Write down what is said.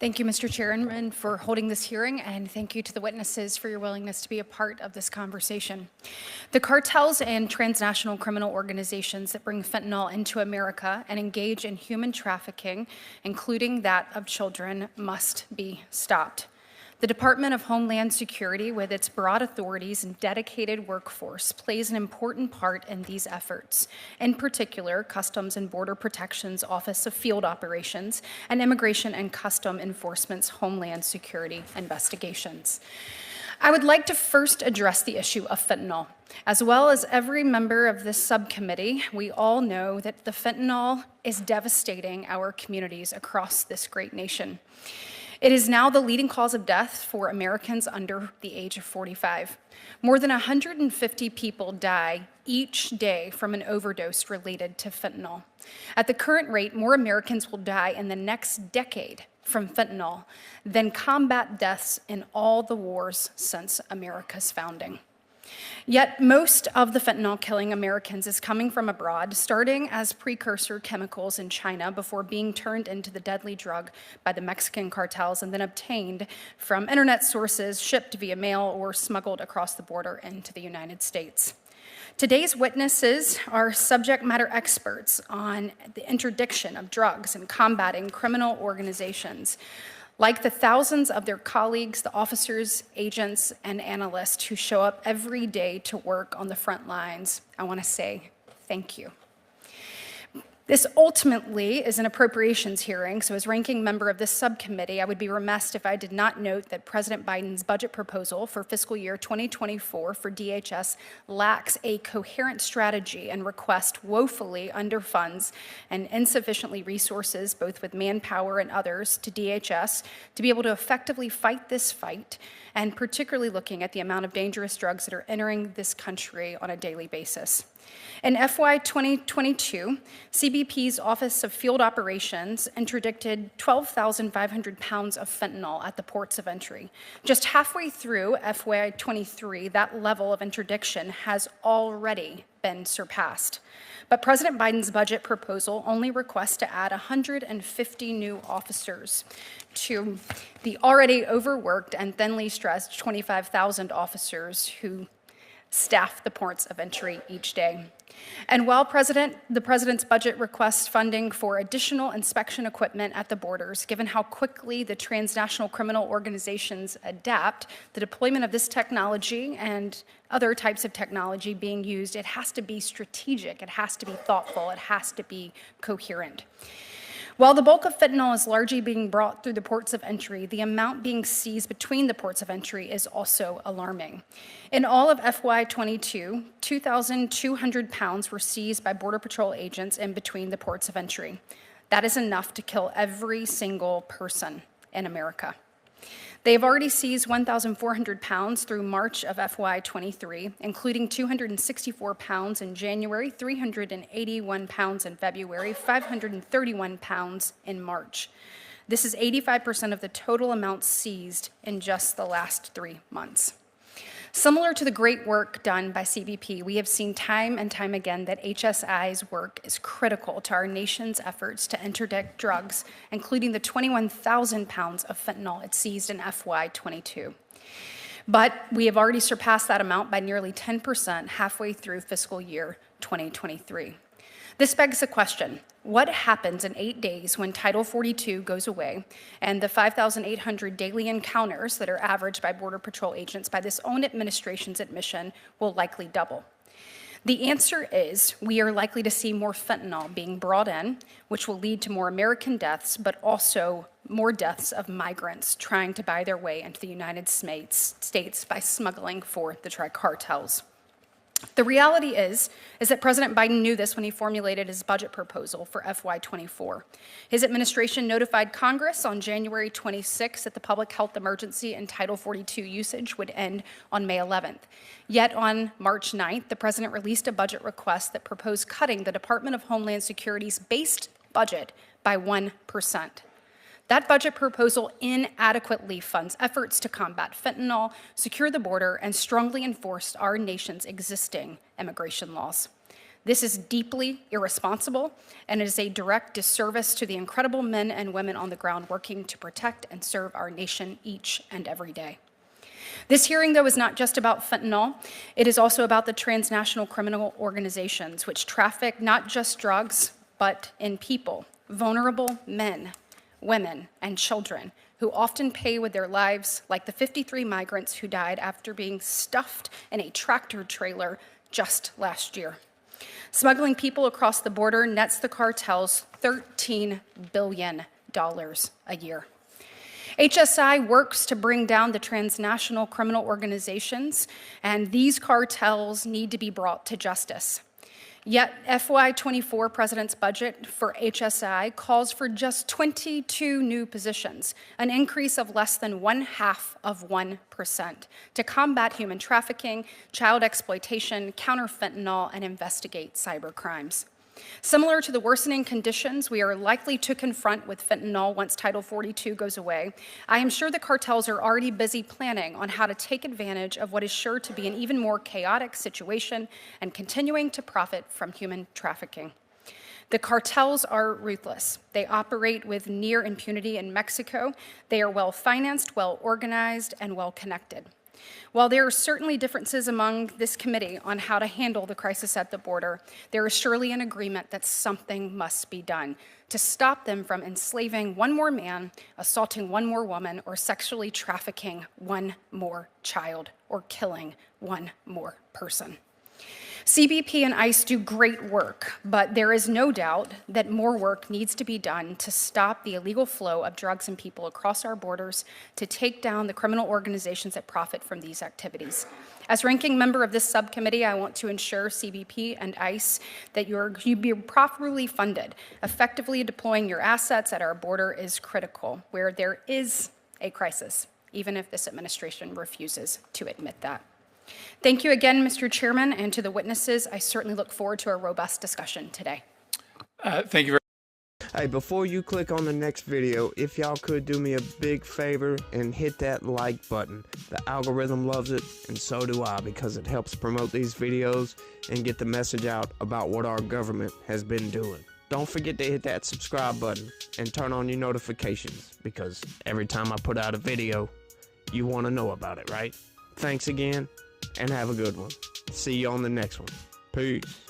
Thank you, Mr. Chairman, for holding this hearing, and thank you to the witnesses for your willingness to be a part of this conversation. The cartels and transnational criminal organizations that bring fentanyl into America and engage in human trafficking, including that of children, must be stopped. The Department of Homeland Security, with its broad authorities and dedicated workforce, plays an important part in these efforts. In particular, Customs and Border Protection's Office of Field Operations and Immigration and Custom Enforcement's Homeland Security investigations. I would like to first address the issue of fentanyl. As well as every member of this subcommittee, we all know that the fentanyl is devastating our communities across this great nation. It is now the leading cause of death for Americans under the age of 45. More than 150 people die each day from an overdose related to fentanyl. At the current rate, more Americans will die in the next decade from fentanyl than combat deaths in all the wars since America's founding. Yet most of the fentanyl killing Americans is coming from abroad, starting as precursor chemicals in China before being turned into the deadly drug by the Mexican cartels and then obtained from internet sources, shipped via mail, or smuggled across the border into the United States. Today's witnesses are subject matter experts on the interdiction of drugs and combating criminal organizations. Like the thousands of their colleagues, the officers, agents, and analysts who show up every day to work on the front lines, I want to say thank you. This ultimately is an appropriations hearing, so as ranking member of this subcommittee, I would be remiss if I did not note that President Biden's budget proposal for fiscal year 2024 for DHS lacks a coherent strategy and requests woefully underfunds and insufficiently resources, both with manpower and others, to DHS to be able to effectively fight this fight, and particularly looking at the amount of dangerous drugs that are entering this country on a daily basis. In FY 2022, CBP's Office of Field Operations interdicted 12,500 pounds of fentanyl at the ports of entry. Just halfway through FY 23, that level of interdiction has already been surpassed. But President Biden's budget proposal only requests to add 150 new officers to the already overworked and thinly stressed 25,000 officers who staff the ports of entry each day. And while the president's budget requests funding for additional inspection equipment at the borders, given how quickly the transnational criminal organizations adapt, the deployment of this technology and other types of technology being used, it has to be strategic, it has to be thoughtful, it has to be coherent. While the bulk of fentanyl is largely being brought through the ports of entry, the amount being seized between the ports of entry is also alarming. In all of FY 22, 2,200 pounds were seized by Border Patrol agents in between the ports of entry. That is enough to kill every single person in America. They have already seized 1,400 pounds through March of FY 23, including 264 pounds in January, 381 pounds in February, 531 pounds in March. This is 85% of the total amount seized in just the last 3 months. Similar to the great work done by CBP, we have seen time and time again that HSI's work is critical to our nation's efforts to interdict drugs, including the 21,000 pounds of fentanyl it seized in FY 22. But we have already surpassed that amount by nearly 10% halfway through fiscal year 2023. This begs the question, what happens in 8 days when Title 42 goes away and the 5,800 daily encounters that are averaged by Border Patrol agents by this own administration's admission will likely double? The answer is we are likely to see more fentanyl being brought in, which will lead to more American deaths, but also more deaths of migrants trying to buy their way into the United States by smuggling for the cartels. The reality is that President Biden knew this when he formulated his budget proposal for FY 24. His administration notified Congress on January 26 that the public health emergency and Title 42 usage would end on May 11th. Yet on March 9th, the president released a budget request that proposed cutting the Department of Homeland Security's base budget by 1%. That budget proposal inadequately funds efforts to combat fentanyl, secure the border, and strongly enforce our nation's existing immigration laws. This is deeply irresponsible, and it is a direct disservice to the incredible men and women on the ground working to protect and serve our nation each and every day. This hearing, though, is not just about fentanyl. It is also about the transnational criminal organizations which traffic not just drugs, but in people, vulnerable men, women, and children who often pay with their lives, like the 53 migrants who died after being stuffed in a tractor trailer just last year. Smuggling people across the border nets the cartels $13 billion a year. HSI works to bring down the transnational criminal organizations, and these cartels need to be brought to justice. Yet FY24 President's budget for HSI calls for just 22 new positions, an increase of less than 0.5%, to combat human trafficking, child exploitation, counter fentanyl, and investigate cyber crimes. Similar to the worsening conditions we are likely to confront with fentanyl once Title 42 goes away, I am sure the cartels are already busy planning on how to take advantage of what is sure to be an even more chaotic situation and continuing to profit from human trafficking. The cartels are ruthless. They operate with near impunity in Mexico. They are well-financed, well-organized, and well-connected. While there are certainly differences among this committee on how to handle the crisis at the border, there is surely an agreement that something must be done to stop them from enslaving one more man, assaulting one more woman, or sexually trafficking one more child, or killing one more person. CBP and ICE do great work, but there is no doubt that more work needs to be done to stop the illegal flow of drugs and people across our borders, to take down the criminal organizations that profit from these activities. As ranking member of this subcommittee, I want to ensure CBP and ICE that you be properly funded. Effectively deploying your assets at our border is critical, where there is a crisis, even if this administration refuses to admit that. Thank you again, Mr. Chairman, and to the witnesses. I certainly look forward to a robust discussion today. Thank you very much. Hey, before you click on the next video, if y'all could do me a big favor and hit that like button. The algorithm loves it, and so do I, because it helps promote these videos and get the message out about what our government has been doing. Don't forget to hit that subscribe button and turn on your notifications, because every time I put out a video, you want to know about it, right? Thanks again, and have a good one. See you on the next one. Peace.